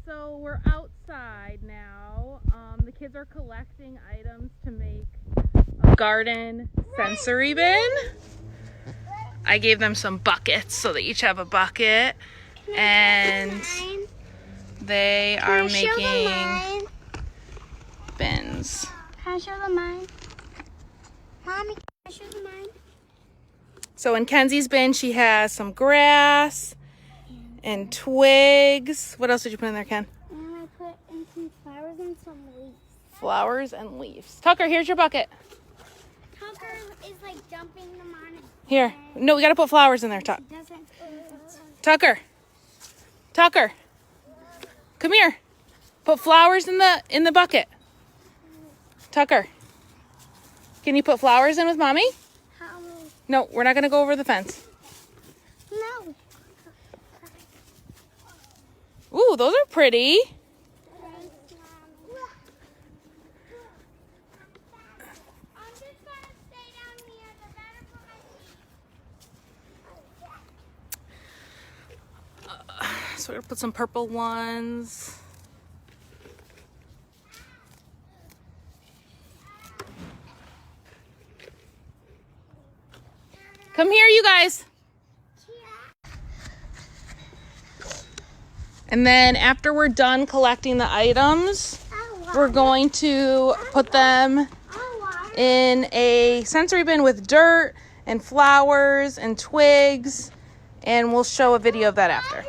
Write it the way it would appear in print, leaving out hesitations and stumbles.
So we're outside now. The kids are collecting items to make a garden sensory bin. I gave them some buckets, so they each have a bucket, and they are making bins. Can I show them mine? Mommy, can I show them mine? So in Kenzie's bin, she has some grass and twigs. What else did you put in there, Ken? And I put in some flowers and some leaves. Flowers and leaves. Tucker, here's your bucket. Tucker is like dumping them on it. Here. No, we got to put flowers in there, Tucker. Tucker. Come here. Put flowers in the bucket. Tucker. Can you put flowers in with Mommy? How? No, we're not going to go over the fence. No. Ooh, those are pretty. So we're going to put some purple ones. Come here, you guys. And then after we're done collecting the items, we're going to put them in a sensory bin with dirt and flowers and twigs, and we'll show a video of that after.